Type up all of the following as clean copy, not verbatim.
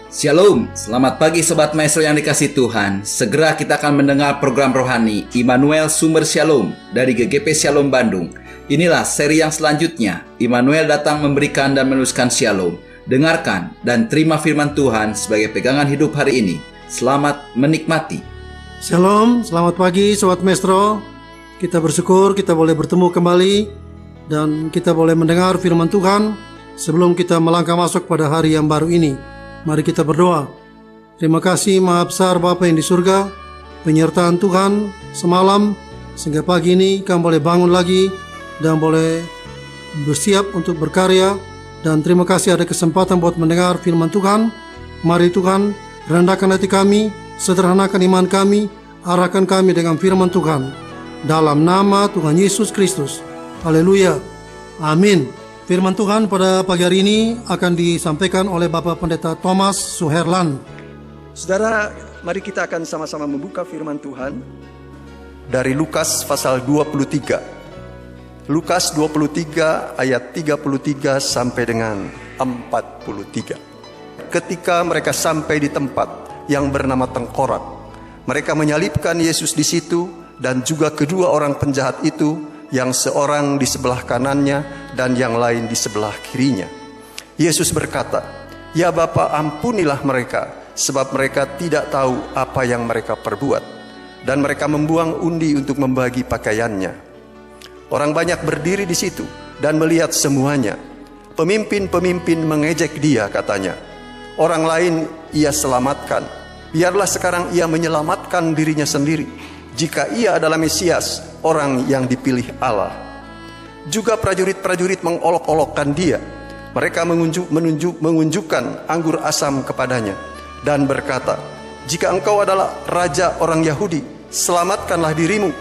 Shalom, selamat pagi Sobat Maestro yang dikasih Tuhan. Segera kita akan mendengar program rohani Immanuel Sumber Shalom dari GGP Shalom Bandung. Inilah seri yang selanjutnya. Immanuel datang memberikan dan meneruskan Shalom. Dengarkan dan terima firman Tuhan sebagai pegangan hidup hari ini. Selamat menikmati. Shalom, selamat pagi Sobat Maestro. Kita bersyukur kita boleh bertemu kembali dan kita boleh mendengar firman Tuhan sebelum kita melangkah masuk pada hari yang baru ini. Mari kita berdoa. Terima kasih Maha Besar Bapa yang di surga, penyertaan Tuhan semalam sehingga pagi ini kami boleh bangun lagi dan boleh bersiap untuk berkarya. Dan terima kasih ada kesempatan buat mendengar firman Tuhan. Mari Tuhan, rendahkan hati kami, sederhanakan iman kami, arahkan kami dengan firman Tuhan. Dalam nama Tuhan Yesus Kristus. Haleluya. Amin. Firman Tuhan pada pagi hari ini akan disampaikan oleh Bapak Pendeta Thomas Suherlan. Saudara, mari kita akan sama-sama membuka firman Tuhan dari Lukas pasal 23. Lukas 23 ayat 33 sampai dengan 43. Ketika mereka sampai di tempat yang bernama Tengkorak, mereka menyalibkan Yesus di situ dan juga kedua orang penjahat itu, yang seorang di sebelah kanannya dan yang lain di sebelah kirinya. Yesus berkata, "Ya Bapa, ampunilah mereka, sebab mereka tidak tahu apa yang mereka perbuat." Dan mereka membuang undi untuk membagi pakaiannya. Orang banyak berdiri di situ dan melihat semuanya. Pemimpin-pemimpin mengejek dia, katanya. Orang lain ia selamatkan. Biarlah sekarang ia menyelamatkan dirinya sendiri, jika ia adalah Mesias, orang yang dipilih Allah. Juga prajurit-prajurit mengolok-olokkan dia. Mereka mengunjukkan anggur asam kepadanya dan berkata, "Jika engkau adalah raja orang Yahudi, selamatkanlah dirimu."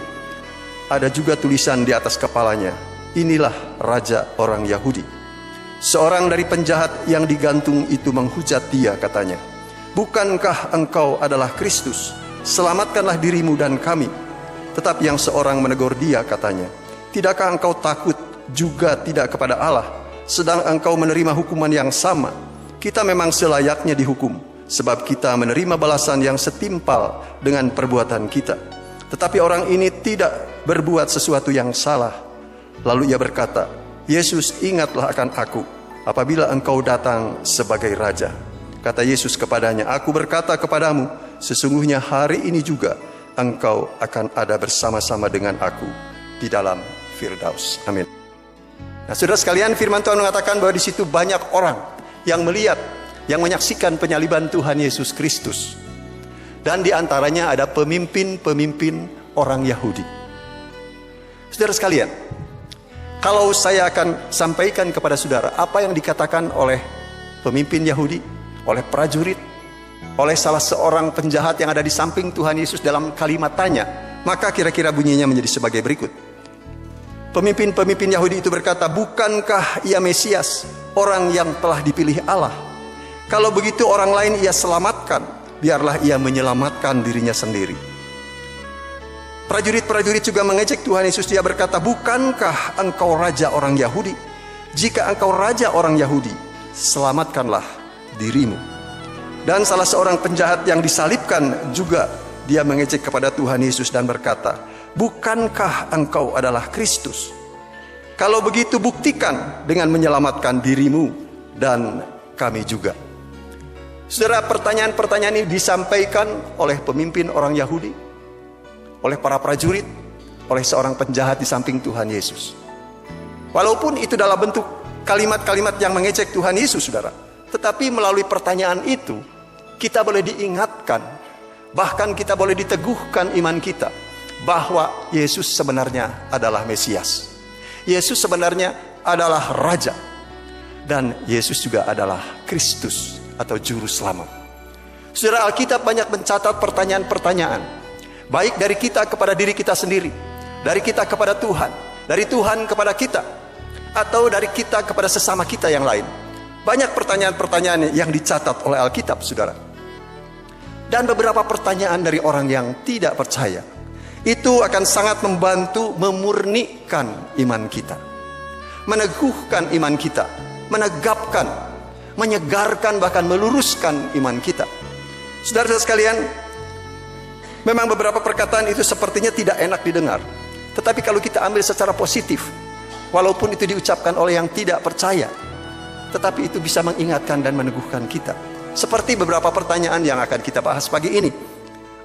Ada juga tulisan di atas kepalanya, "Inilah raja orang Yahudi." Seorang dari penjahat yang digantung itu menghujat dia, katanya, "Bukankah engkau adalah Kristus? Selamatkanlah dirimu dan kami." Tetapi yang seorang menegur dia, katanya, "Tidakkah engkau takut juga tidak kepada Allah, sedang engkau menerima hukuman yang sama? Kita memang selayaknya dihukum, sebab kita menerima balasan yang setimpal dengan perbuatan kita. Tetapi orang ini tidak berbuat sesuatu yang salah." Lalu ia berkata, "Yesus, ingatlah akan aku apabila engkau datang sebagai raja." Kata Yesus kepadanya, "Aku berkata kepadamu, sesungguhnya hari ini juga engkau akan ada bersama-sama dengan aku di dalam Firdaus." Amin. Nah, saudara sekalian, firman Tuhan mengatakan bahwa di situ banyak orang yang melihat, yang menyaksikan penyaliban Tuhan Yesus Kristus. Dan di antaranya ada pemimpin-pemimpin orang Yahudi. Saudara sekalian, kalau saya akan sampaikan kepada saudara apa yang dikatakan oleh pemimpin Yahudi, oleh prajurit, oleh salah seorang penjahat yang ada di samping Tuhan Yesus dalam kalimat tanya, maka kira-kira bunyinya menjadi sebagai berikut. Pemimpin-pemimpin Yahudi itu berkata, "Bukankah ia Mesias, orang yang telah dipilih Allah? Kalau begitu orang lain ia selamatkan, biarlah ia menyelamatkan dirinya sendiri." Prajurit-prajurit juga mengejek Tuhan Yesus. Dia berkata, "Bukankah engkau raja orang Yahudi? Jika engkau raja orang Yahudi, selamatkanlah dirimu." Dan salah seorang penjahat yang disalibkan juga dia mengejek kepada Tuhan Yesus dan berkata, "Bukankah engkau adalah Kristus? Kalau begitu buktikan dengan menyelamatkan dirimu dan kami juga." Saudara, pertanyaan-pertanyaan ini disampaikan oleh pemimpin orang Yahudi, oleh para prajurit, oleh seorang penjahat di samping Tuhan Yesus. Walaupun itu dalam bentuk kalimat-kalimat yang mengejek Tuhan Yesus, saudara, tetapi melalui pertanyaan itu kita boleh diingatkan, bahkan kita boleh diteguhkan iman kita, bahwa Yesus sebenarnya adalah Mesias. Yesus sebenarnya adalah Raja. Dan Yesus juga adalah Kristus atau Juru Selamat. Saudara, Alkitab banyak mencatat pertanyaan-pertanyaan, baik dari kita kepada diri kita sendiri, dari kita kepada Tuhan, dari Tuhan kepada kita, atau dari kita kepada sesama kita yang lain. Banyak pertanyaan-pertanyaan yang dicatat oleh Alkitab, saudara. Dan beberapa pertanyaan dari orang yang tidak percaya, itu akan sangat membantu memurnikan iman kita, meneguhkan iman kita, menegapkan, menyegarkan, bahkan meluruskan iman kita. Saudara-saudara sekalian, memang beberapa perkataan itu sepertinya tidak enak didengar. Tetapi kalau kita ambil secara positif, walaupun itu diucapkan oleh yang tidak percaya, tetapi itu bisa mengingatkan dan meneguhkan kita. Seperti beberapa pertanyaan yang akan kita bahas pagi ini.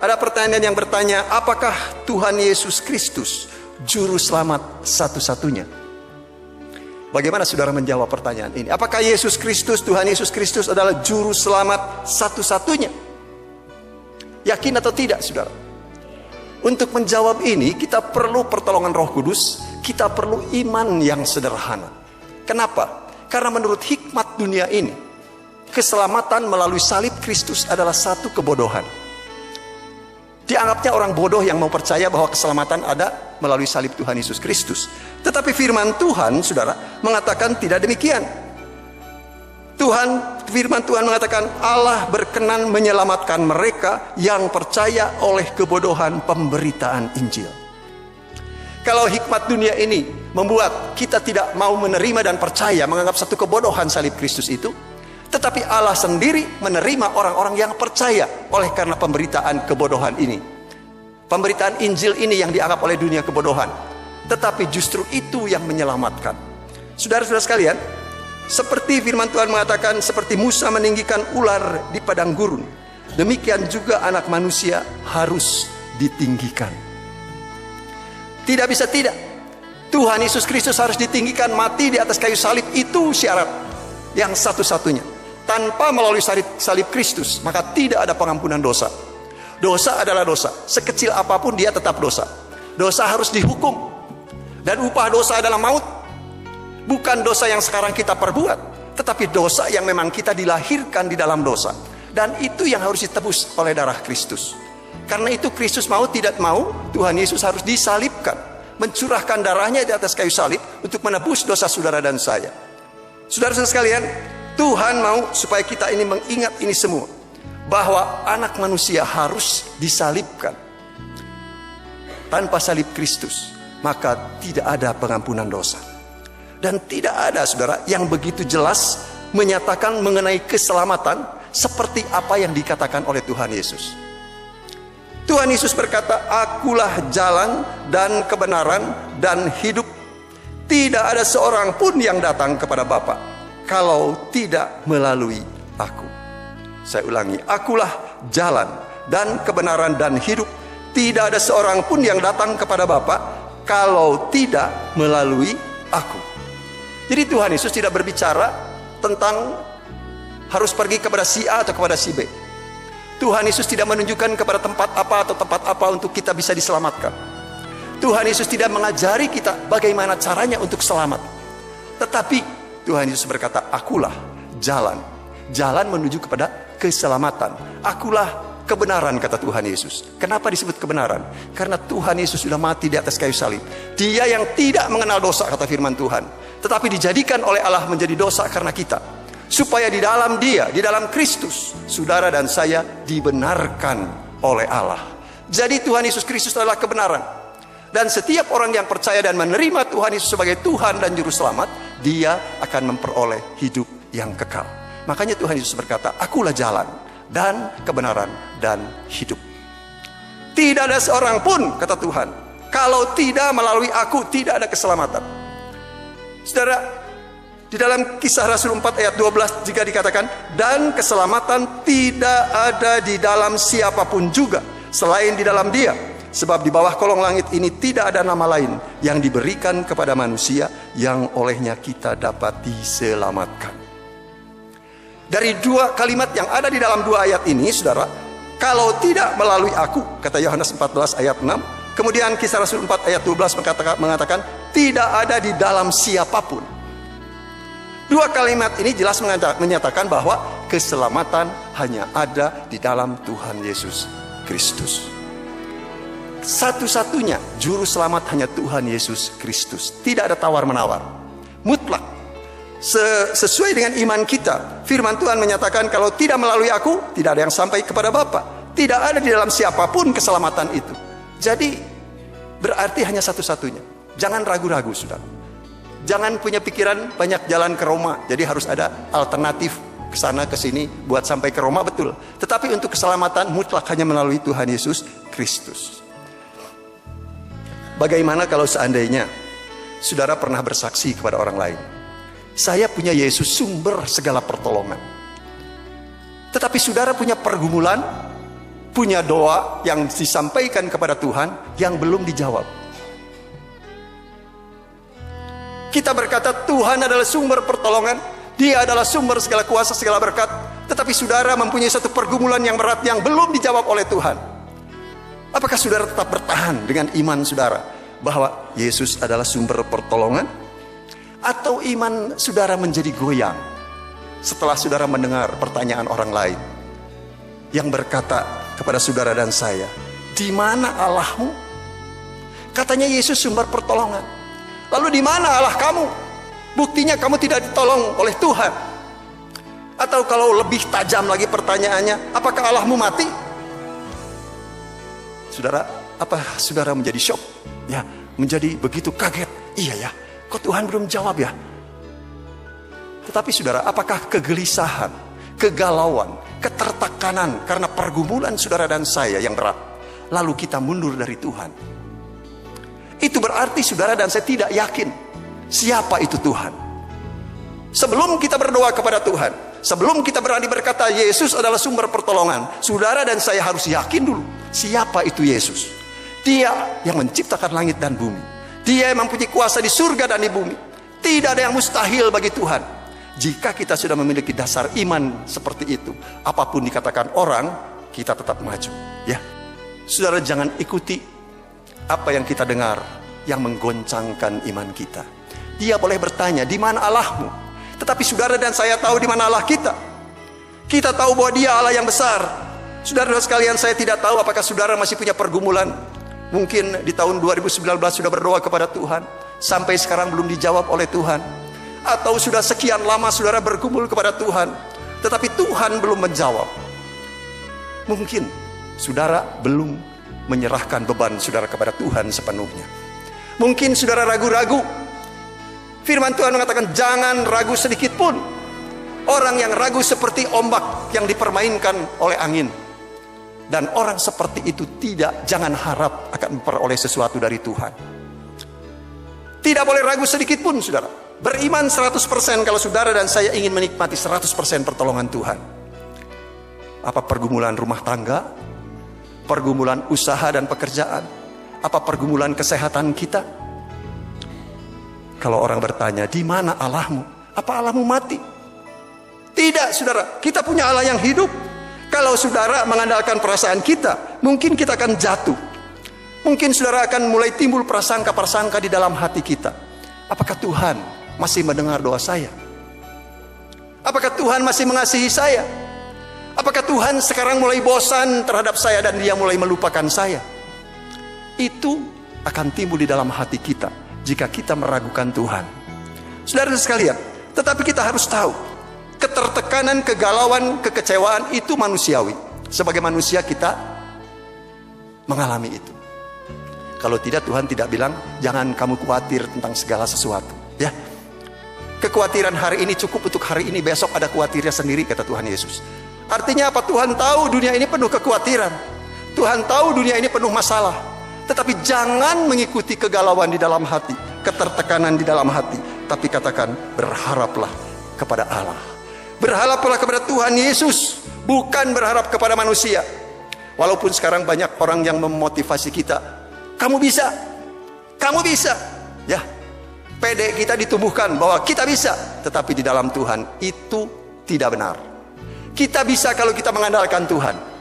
Ada pertanyaan yang bertanya, apakah Tuhan Yesus Kristus juru selamat satu-satunya? Bagaimana saudara menjawab pertanyaan ini? Apakah Yesus Kristus, Tuhan Yesus Kristus adalah juru selamat satu-satunya? Yakin atau tidak, saudara? Untuk menjawab ini, kita perlu pertolongan Roh Kudus, kita perlu iman yang sederhana. Kenapa? Karena menurut hikmat dunia ini, keselamatan melalui salib Kristus adalah satu kebodohan. Dianggapnya orang bodoh yang mau percaya bahwa keselamatan ada melalui salib Tuhan Yesus Kristus. Tetapi firman Tuhan, saudara, mengatakan tidak demikian. Firman Tuhan mengatakan Allah berkenan menyelamatkan mereka yang percaya oleh kebodohan pemberitaan Injil. Kalau hikmat dunia ini membuat kita tidak mau menerima dan percaya, menganggap satu kebodohan salib Kristus itu, tetapi Allah sendiri menerima orang-orang yang percaya oleh karena pemberitaan kebodohan ini. Pemberitaan Injil ini yang dianggap oleh dunia kebodohan, tetapi justru itu yang menyelamatkan. Saudara-saudara sekalian, seperti firman Tuhan mengatakan, seperti Musa meninggikan ular di padang gurun, demikian juga anak manusia harus ditinggikan. Tidak bisa tidak, Tuhan Yesus Kristus harus ditinggikan, mati di atas kayu salib. Itu syarat yang satu-satunya. Tanpa melalui salib Kristus, maka tidak ada pengampunan dosa. Dosa adalah dosa, sekecil apapun dia tetap dosa. Dosa harus dihukum, dan upah dosa adalah maut. Bukan dosa yang sekarang kita perbuat, tetapi dosa yang memang kita dilahirkan di dalam dosa. Dan itu yang harus ditebus oleh darah Kristus. Karena itu Kristus mau tidak mau, Tuhan Yesus harus disalibkan, mencurahkan darahnya di atas kayu salib untuk menebus dosa saudara dan saya. Saudara-saudara sekalian, Tuhan mau supaya kita ini mengingat ini semua, bahwa anak manusia harus disalibkan. Tanpa salib Kristus, maka tidak ada pengampunan dosa. Dan tidak ada, saudara, yang begitu jelas menyatakan mengenai keselamatan seperti apa yang dikatakan oleh Tuhan Yesus. Tuhan Yesus berkata, akulah jalan dan kebenaran dan hidup. Tidak ada seorang pun yang datang kepada Bapa kalau tidak melalui aku. Saya ulangi, akulah jalan dan kebenaran dan hidup. Tidak ada seorang pun yang datang kepada Bapa kalau tidak melalui aku. Jadi Tuhan Yesus tidak berbicara tentang harus pergi kepada si A atau kepada si B. Tuhan Yesus tidak menunjukkan kepada tempat apa atau tempat apa untuk kita bisa diselamatkan. Tuhan Yesus tidak mengajari kita bagaimana caranya untuk selamat. Tetapi Tuhan Yesus berkata, akulah jalan. Jalan menuju kepada keselamatan. Akulah kebenaran, kata Tuhan Yesus. Kenapa disebut kebenaran? Karena Tuhan Yesus sudah mati di atas kayu salib. Dia yang tidak mengenal dosa, kata firman Tuhan, tetapi dijadikan oleh Allah menjadi dosa karena kita, supaya di dalam Dia, di dalam Kristus, saudara dan saya dibenarkan oleh Allah. Jadi Tuhan Yesus Kristus adalah kebenaran. Dan setiap orang yang percaya dan menerima Tuhan Yesus sebagai Tuhan dan Juru Selamat, dia akan memperoleh hidup yang kekal. Makanya Tuhan Yesus berkata, akulah jalan dan kebenaran dan hidup. Tidak ada seorang pun, kata Tuhan, kalau tidak melalui aku, tidak ada keselamatan. Saudara, di dalam Kisah Rasul 4 ayat 12 juga dikatakan, dan keselamatan tidak ada di dalam siapapun juga selain di dalam Dia, sebab di bawah kolong langit ini tidak ada nama lain yang diberikan kepada manusia yang olehnya kita dapat diselamatkan. Dari dua kalimat yang ada di dalam dua ayat ini, saudara, kalau tidak melalui aku, kata Yohanes 14 ayat 6, kemudian Kisah Rasul 4 ayat 12 mengatakan tidak ada di dalam siapapun. Dua kalimat ini jelas menyatakan bahwa keselamatan hanya ada di dalam Tuhan Yesus Kristus. Satu-satunya juru selamat hanya Tuhan Yesus Kristus. Tidak ada tawar-menawar, mutlak. Sesuai dengan iman kita, firman Tuhan menyatakan kalau tidak melalui aku, tidak ada yang sampai kepada Bapa. Tidak ada di dalam siapapun keselamatan itu. Jadi berarti hanya satu-satunya. Jangan ragu-ragu, saudara. Jangan punya pikiran banyak jalan ke Roma, jadi harus ada alternatif ke sana ke sini buat sampai ke Roma, betul. Tetapi untuk keselamatan mutlak hanya melalui Tuhan Yesus Kristus. Bagaimana kalau seandainya saudara pernah bersaksi kepada orang lain, saya punya Yesus sumber segala pertolongan. Tetapi saudara punya pergumulan, punya doa yang disampaikan kepada Tuhan yang belum dijawab. Kita berkata Tuhan adalah sumber pertolongan, Dia adalah sumber segala kuasa, segala berkat. Tetapi saudara mempunyai satu pergumulan yang berat yang belum dijawab oleh Tuhan. Apakah saudara tetap bertahan dengan iman saudara bahwa Yesus adalah sumber pertolongan? Atau iman saudara menjadi goyang setelah saudara mendengar pertanyaan orang lain yang berkata kepada saudara dan saya, di mana Allahmu? Katanya Yesus sumber pertolongan. Lalu di mana Allah kamu? Buktinya kamu tidak ditolong oleh Tuhan. Atau kalau lebih tajam lagi pertanyaannya, apakah Allahmu mati? Saudara, apa saudara menjadi shock? Ya, menjadi begitu kaget. Iya ya, kok Tuhan belum jawab ya? Tetapi saudara, apakah kegelisahan, kegalauan, ketertekanan karena pergumulan saudara dan saya yang berat, lalu kita mundur dari Tuhan? Itu berarti saudara dan saya tidak yakin siapa itu Tuhan. Sebelum kita berdoa kepada Tuhan, sebelum kita berani berkata Yesus adalah sumber pertolongan, saudara dan saya harus yakin dulu siapa itu Yesus. Dia yang menciptakan langit dan bumi. Dia yang mempunyai kuasa di surga dan di bumi. Tidak ada yang mustahil bagi Tuhan. Jika kita sudah memiliki dasar iman seperti itu, apapun dikatakan orang, kita tetap maju. Ya, saudara jangan ikuti apa yang kita dengar yang menggoncangkan iman kita. Dia boleh bertanya, di mana Allahmu? Tetapi saudara dan saya tahu di mana Allah kita. Kita tahu bahwa Dia Allah yang besar. Saudara sekalian, saya tidak tahu apakah saudara masih punya pergumulan. Mungkin di tahun 2019 sudah berdoa kepada Tuhan, sampai sekarang belum dijawab oleh Tuhan. Atau sudah sekian lama saudara bergumul kepada Tuhan, tetapi Tuhan belum menjawab. Mungkin saudara belum menyerahkan beban saudara kepada Tuhan sepenuhnya. Mungkin saudara ragu-ragu. Firman Tuhan mengatakan jangan ragu sedikit pun. Orang yang ragu seperti ombak yang dipermainkan oleh angin. Dan orang seperti itu jangan harap akan memperoleh sesuatu dari Tuhan. Tidak boleh ragu sedikit pun saudara. Beriman 100% kalau saudara dan saya ingin menikmati 100% pertolongan Tuhan. Apa pergumulan rumah tangga? Pergumulan usaha dan pekerjaan? Apa pergumulan kesehatan kita? Kalau orang bertanya, di mana Allahmu? Apa Allahmu mati? Tidak saudara, kita punya Allah yang hidup. Kalau saudara mengandalkan perasaan kita, mungkin kita akan jatuh. Mungkin saudara akan mulai timbul prasangka-prasangka di dalam hati kita. Apakah Tuhan masih mendengar doa saya? Apakah Tuhan masih mengasihi saya? Apakah Tuhan sekarang mulai bosan terhadap saya dan Dia mulai melupakan saya? Itu akan timbul di dalam hati kita jika kita meragukan Tuhan. Saudara sekalian, tetapi kita harus tahu, ketertekanan, kegalauan, kekecewaan itu manusiawi. Sebagai manusia kita mengalami itu. Kalau tidak, Tuhan tidak bilang jangan kamu khawatir tentang segala sesuatu. Ya, kekhawatiran hari ini cukup untuk hari ini, besok ada khawatirnya sendiri, kata Tuhan Yesus. Artinya apa? Tuhan tahu dunia ini penuh kekhawatiran. Tuhan tahu dunia ini penuh masalah. Tetapi jangan mengikuti kegalauan di dalam hati, ketertekanan di dalam hati. Tapi katakan, berharaplah kepada Allah. Berharaplah kepada Tuhan Yesus, bukan berharap kepada manusia. Walaupun sekarang banyak orang yang memotivasi kita, kamu bisa, kamu bisa. Ya, pede kita ditumbuhkan bahwa kita bisa. Tetapi di dalam Tuhan itu tidak benar. Kita bisa kalau kita mengandalkan Tuhan.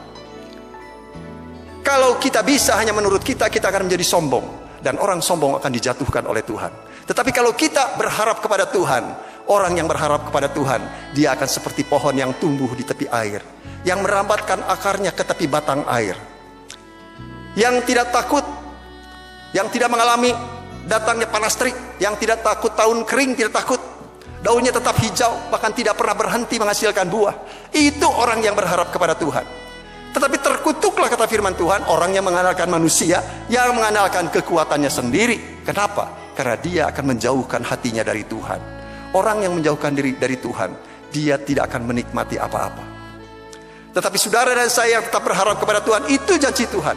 Kalau kita bisa hanya menurut kita, kita akan menjadi sombong. Dan orang sombong akan dijatuhkan oleh Tuhan. Tetapi kalau kita berharap kepada Tuhan, orang yang berharap kepada Tuhan, dia akan seperti pohon yang tumbuh di tepi air, yang merambatkan akarnya ke tepi batang air, yang tidak takut, yang tidak mengalami datangnya panas terik, yang tidak takut tahun kering, tidak takut. Daunnya tetap hijau, bahkan tidak pernah berhenti menghasilkan buah. Itu orang yang berharap kepada Tuhan. Tetapi terkutuklah, kata firman Tuhan, orang yang mengandalkan manusia, yang mengandalkan kekuatannya sendiri. Kenapa? Karena dia akan menjauhkan hatinya dari Tuhan. Orang yang menjauhkan diri dari Tuhan, dia tidak akan menikmati apa-apa. Tetapi saudara dan saya yang tetap berharap kepada Tuhan, itu janji Tuhan.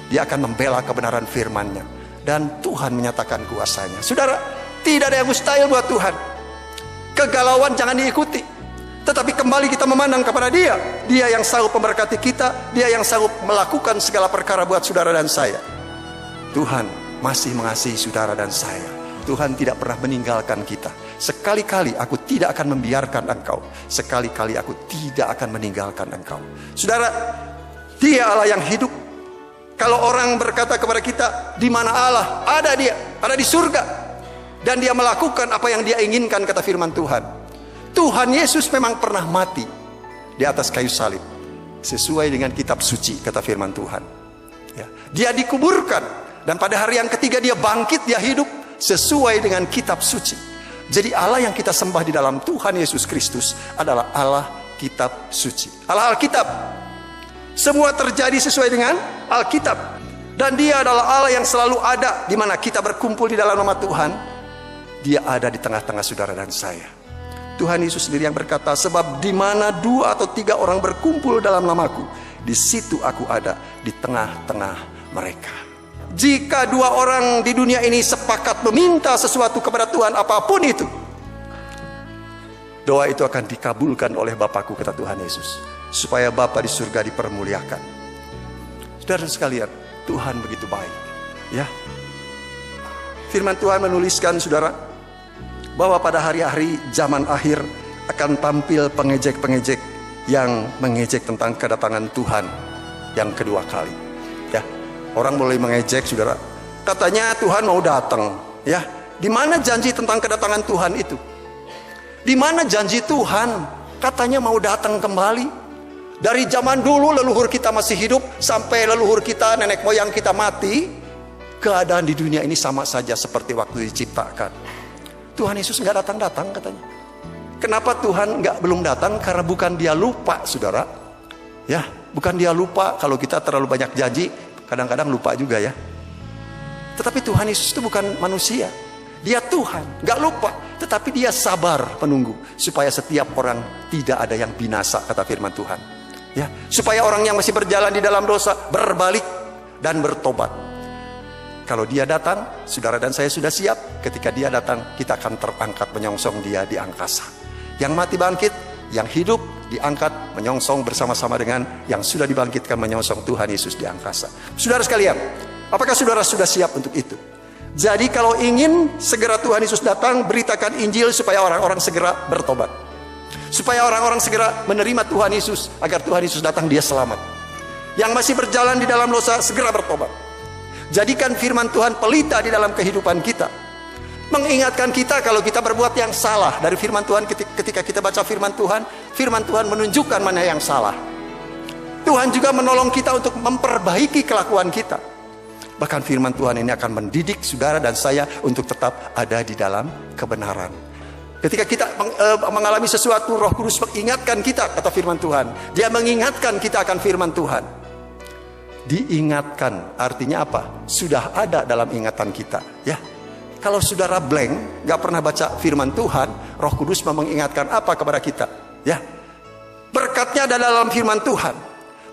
Dia akan membela kebenaran firman-Nya, dan Tuhan menyatakan kuasanya. Saudara, tidak ada yang mustahil buat Tuhan. Kegalauan jangan diikuti, tetapi kembali kita memandang kepada Dia. Dia yang sanggup memberkati kita, Dia yang sanggup melakukan segala perkara buat saudara dan saya. Tuhan masih mengasihi saudara dan saya. Tuhan tidak pernah meninggalkan kita. Sekali-kali aku tidak akan membiarkan engkau. Sekali-kali aku tidak akan meninggalkan engkau. Saudara, Dia Allah yang hidup. Kalau orang berkata kepada kita, di mana Allah? Ada Dia, ada di surga. Dan Dia melakukan apa yang Dia inginkan, kata firman Tuhan. Tuhan Yesus memang pernah mati di atas kayu salib sesuai dengan kitab suci, kata firman Tuhan. Ya. Dia dikuburkan, dan pada hari yang ketiga Dia bangkit, Dia hidup sesuai dengan kitab suci. Jadi Allah yang kita sembah di dalam Tuhan Yesus Kristus adalah Allah kitab suci, Allah Alkitab. Semua terjadi sesuai dengan Alkitab. Dan Dia adalah Allah yang selalu ada di mana kita berkumpul di dalam nama Tuhan. Dia ada di tengah-tengah saudara dan saya. Tuhan Yesus sendiri yang berkata, sebab di mana 2 atau 3 orang berkumpul dalam namaku, di situ aku ada di tengah-tengah mereka. Jika 2 orang di dunia ini sepakat meminta sesuatu kepada Tuhan, apapun itu, doa itu akan dikabulkan oleh Bapakku, kata Tuhan Yesus, supaya Bapa di surga dipermuliakan. Saudara sekalian, Tuhan begitu baik. Ya, firman Tuhan menuliskan, saudara, bahwa pada hari-hari zaman akhir akan tampil pengejek-pengejek yang mengejek tentang kedatangan Tuhan yang kedua kali. Ya, orang mulai mengejek, saudara. Katanya Tuhan mau datang. Ya, di mana janji tentang kedatangan Tuhan itu? Di mana janji Tuhan katanya mau datang kembali? Dari zaman dulu leluhur kita masih hidup sampai leluhur kita, nenek moyang kita mati, keadaan di dunia ini sama saja seperti waktu diciptakan. Tuhan Yesus nggak datang-datang katanya. Kenapa Tuhan belum datang? Karena bukan Dia lupa, saudara. Ya, bukan Dia lupa. Kalau kita terlalu banyak janji, kadang-kadang lupa juga ya. Tetapi Tuhan Yesus itu bukan manusia. Dia Tuhan, nggak lupa. Tetapi Dia sabar menunggu supaya setiap orang tidak ada yang binasa, kata firman Tuhan. Ya, supaya orang yang masih berjalan di dalam dosa berbalik dan bertobat. Kalau Dia datang, saudara dan saya sudah siap. Ketika Dia datang, kita akan terangkat menyongsong Dia di angkasa. Yang mati bangkit, yang hidup diangkat menyongsong bersama-sama dengan yang sudah dibangkitkan menyongsong Tuhan Yesus di angkasa. Saudara sekalian, apakah saudara sudah siap untuk itu? Jadi kalau ingin segera Tuhan Yesus datang, beritakan Injil supaya orang-orang segera bertobat. Supaya orang-orang segera menerima Tuhan Yesus, agar Tuhan Yesus datang dia selamat. Yang masih berjalan di dalam dosa segera bertobat. Jadikan firman Tuhan pelita di dalam kehidupan kita. Mengingatkan kita kalau kita berbuat yang salah. Dari firman Tuhan, ketika kita baca firman Tuhan menunjukkan mana yang salah. Tuhan juga menolong kita untuk memperbaiki kelakuan kita. Bahkan firman Tuhan ini akan mendidik saudara dan saya untuk tetap ada di dalam kebenaran. Ketika kita mengalami sesuatu, Roh Kudus mengingatkan kita, kata firman Tuhan. Dia mengingatkan kita akan firman Tuhan. Diingatkan artinya apa? Sudah ada dalam ingatan kita, ya. Kalau saudara blank, gak pernah baca firman Tuhan, Roh Kudus mau mengingatkan apa kepada kita, ya? Berkatnya ada dalam firman Tuhan,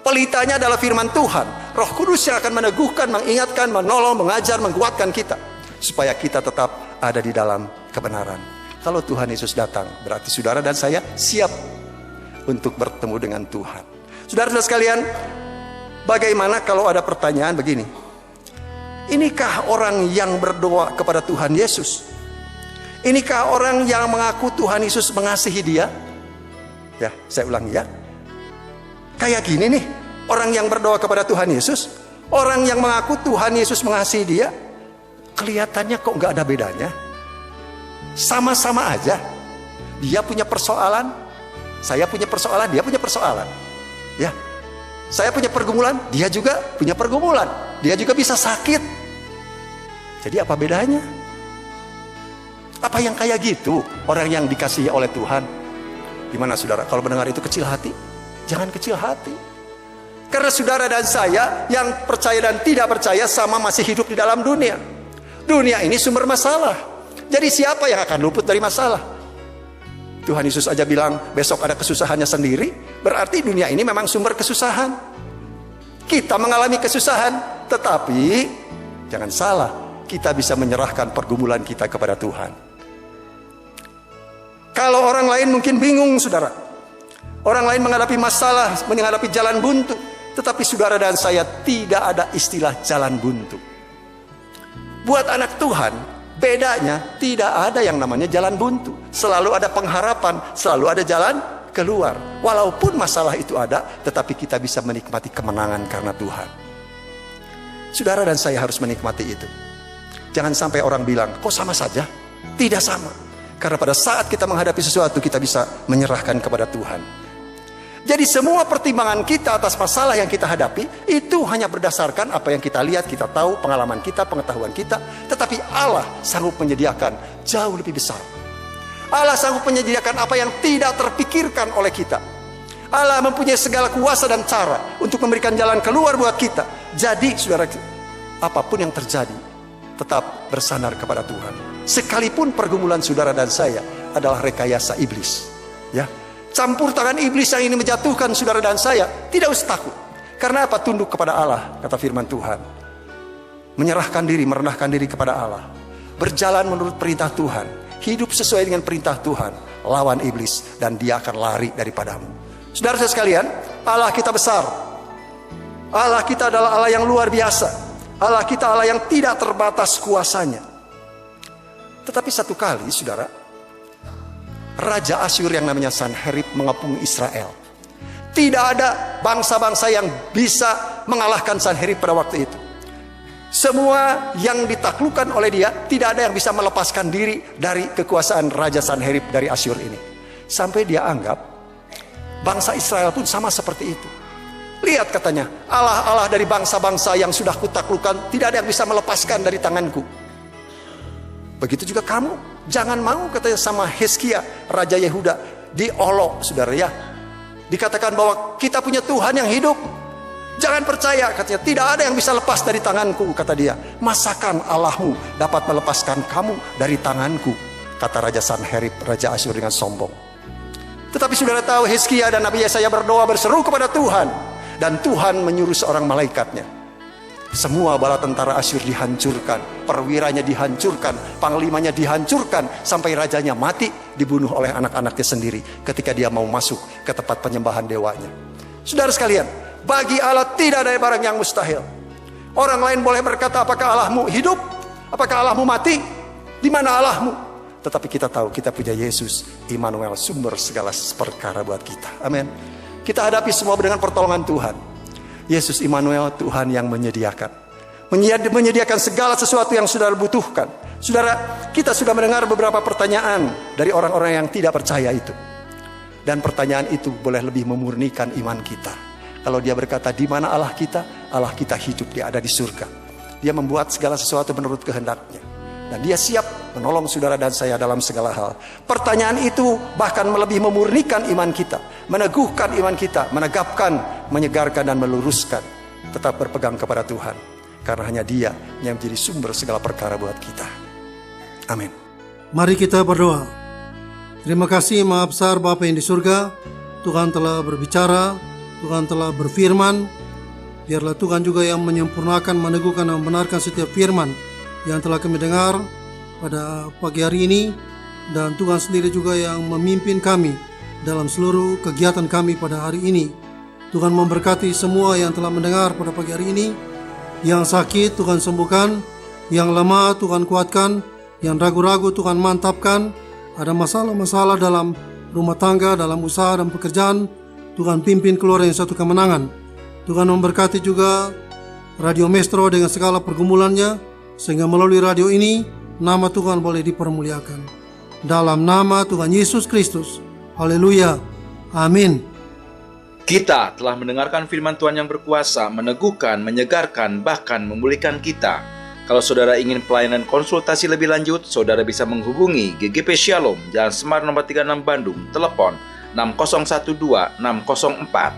pelitanya adalah firman Tuhan. Roh Kudus yang akan meneguhkan, mengingatkan, menolong, mengajar, menguatkan kita, supaya kita tetap ada di dalam kebenaran. Kalau Tuhan Yesus datang, berarti saudara dan saya siap untuk bertemu dengan Tuhan. Saudara-saudara sekalian, bagaimana kalau ada pertanyaan begini? Inikah orang yang berdoa kepada Tuhan Yesus? Inikah orang yang mengaku Tuhan Yesus mengasihi dia? Ya, saya ulangi ya. Kayak gini nih, orang yang berdoa kepada Tuhan Yesus, orang yang mengaku Tuhan Yesus mengasihi dia, kelihatannya kok nggak ada bedanya. Sama-sama aja. Dia punya persoalan, saya punya persoalan, dia punya persoalan. Ya. Saya punya pergumulan, dia juga punya pergumulan. Dia juga bisa sakit. Jadi apa bedanya? Apa yang kayak gitu orang yang dikasihi oleh Tuhan? Gimana saudara? Kalau mendengar itu kecil hati? Jangan kecil hati. Karena saudara dan saya yang percaya dan tidak percaya sama masih hidup di dalam dunia. Dunia ini sumber masalah. Jadi siapa yang akan luput dari masalah? Tuhan Yesus aja bilang besok ada kesusahannya sendiri, berarti dunia ini memang sumber kesusahan. Kita mengalami kesusahan, tetapi jangan salah, kita bisa menyerahkan pergumulan kita kepada Tuhan. Kalau orang lain mungkin bingung, saudara. Orang lain menghadapi masalah, menghadapi jalan buntu, tetapi saudara dan saya tidak ada istilah jalan buntu. Buat anak Tuhan, bedanya tidak ada yang namanya jalan buntu. Selalu ada pengharapan, selalu ada jalan keluar. Walaupun masalah itu ada, tetapi kita bisa menikmati kemenangan karena Tuhan. Saudara dan saya harus menikmati itu. Jangan sampai orang bilang, kok sama saja? Tidak sama. Karena pada saat kita menghadapi sesuatu, kita bisa menyerahkan kepada Tuhan. Jadi semua pertimbangan kita atas masalah yang kita hadapi itu hanya berdasarkan apa yang kita lihat, kita tahu, pengalaman kita, pengetahuan kita. Tetapi Allah sanggup menyediakan jauh lebih besar. Allah sanggup menyediakan apa yang tidak terpikirkan oleh kita. Allah mempunyai segala kuasa dan cara untuk memberikan jalan keluar buat kita. Jadi saudara, apapun yang terjadi, tetap bersandar kepada Tuhan. Sekalipun pergumulan saudara dan saya adalah rekayasa iblis, ya. Campur tangan iblis yang ini menjatuhkan saudara dan saya, tidak usah takut. Karena apa? Tunduk kepada Allah, kata firman Tuhan. Menyerahkan diri, merendahkan diri kepada Allah. Berjalan menurut perintah Tuhan. Hidup sesuai dengan perintah Tuhan. Lawan iblis dan dia akan lari daripadamu. Saudara sekalian, Allah kita besar. Allah kita adalah Allah yang luar biasa. Allah kita Allah yang tidak terbatas kuasanya. Tetapi satu kali, saudara, Raja Asyur yang namanya Sanherib mengepung Israel. Tidak ada bangsa-bangsa yang bisa mengalahkan Sanherib pada waktu itu. Semua yang ditaklukkan oleh dia, tidak ada yang bisa melepaskan diri dari kekuasaan Raja Sanherib dari Asyur ini. Sampai dia anggap bangsa Israel pun sama seperti itu. Lihat katanya, Allah-Allah dari bangsa-bangsa yang sudah kutaklukkan, tidak ada yang bisa melepaskan dari tanganku. Begitu juga kamu. Jangan mau, katanya sama Hizkia, Raja Yehuda, diolok, saudara ya. Dikatakan bahwa kita punya Tuhan yang hidup. Jangan percaya, katanya, tidak ada yang bisa lepas dari tanganku, kata dia. Masakan Allahmu dapat melepaskan kamu dari tanganku, kata Raja Sanherib, Raja Asyur dengan sombong. Tetapi saudara tahu, Hizkia dan Nabi Yesaya berdoa berseru kepada Tuhan. Dan Tuhan menyuruh seorang malaikatnya. Semua bala tentara Asyur dihancurkan, perwiranya dihancurkan, panglimanya dihancurkan, sampai rajanya mati, dibunuh oleh anak-anaknya sendiri ketika dia mau masuk ke tempat penyembahan dewanya. Saudara sekalian, bagi Allah tidak ada barang yang mustahil. Orang lain boleh berkata, apakah Allahmu hidup? Apakah Allahmu mati? Di mana Allahmu? Tetapi kita tahu kita punya Yesus, Immanuel, sumber segala perkara buat kita. Amin. Kita hadapi semua dengan pertolongan Tuhan. Yesus Immanuel, Tuhan yang menyediakan segala sesuatu yang saudara butuhkan. Saudara, kita sudah mendengar beberapa pertanyaan dari orang-orang yang tidak percaya itu. Dan pertanyaan itu boleh lebih memurnikan iman kita. Kalau dia berkata, di mana Allah kita? Allah kita hidup, dia ada di surga. Dia membuat segala sesuatu menurut kehendaknya. Dan dia siap menolong saudara dan saya dalam segala hal. Pertanyaan itu bahkan lebih memurnikan iman kita, meneguhkan iman kita, menegapkan, menyegarkan dan meluruskan. Tetap berpegang kepada Tuhan, karena hanya Dia yang menjadi sumber segala perkara buat kita. Amin. Mari kita berdoa. Terima kasih Maha Besar Bapa yang di surga. Tuhan telah berbicara, Tuhan telah berfirman. Biarlah Tuhan juga yang menyempurnakan, meneguhkan dan membenarkan setiap firman yang telah kami dengar pada pagi hari ini. Dan Tuhan sendiri juga yang memimpin kami dalam seluruh kegiatan kami pada hari ini. Tuhan memberkati semua yang telah mendengar pada pagi hari ini. Yang sakit Tuhan sembuhkan, yang lemah Tuhan kuatkan, yang ragu-ragu Tuhan mantapkan. Ada masalah-masalah dalam rumah tangga, dalam usaha dan pekerjaan, Tuhan pimpin keluar yang satu kemenangan. Tuhan memberkati juga Radio Maestro dengan segala pergumulannya, sehingga melalui radio ini nama Tuhan boleh dipermuliakan. Dalam nama Tuhan Yesus Kristus. Haleluya. Amin. Kita telah mendengarkan firman Tuhan yang berkuasa, meneguhkan, menyegarkan, bahkan memulihkan kita. Kalau saudara ingin pelayanan konsultasi lebih lanjut, saudara bisa menghubungi GGP Shalom, Jalan Semar nomor 36 Bandung, telepon 6012-604.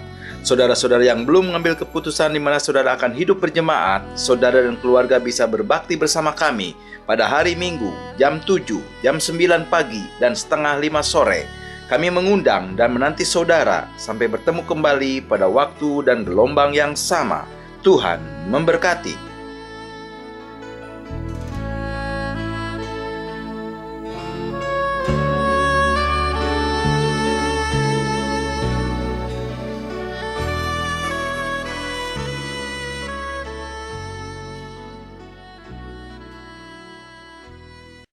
Saudara-saudara yang belum mengambil keputusan di mana saudara akan hidup berjemaat, saudara dan keluarga bisa berbakti bersama kami pada hari Minggu, jam 7, jam 9 pagi, dan setengah 5 sore. Kami mengundang dan menanti saudara sampai bertemu kembali pada waktu dan gelombang yang sama. Tuhan memberkati.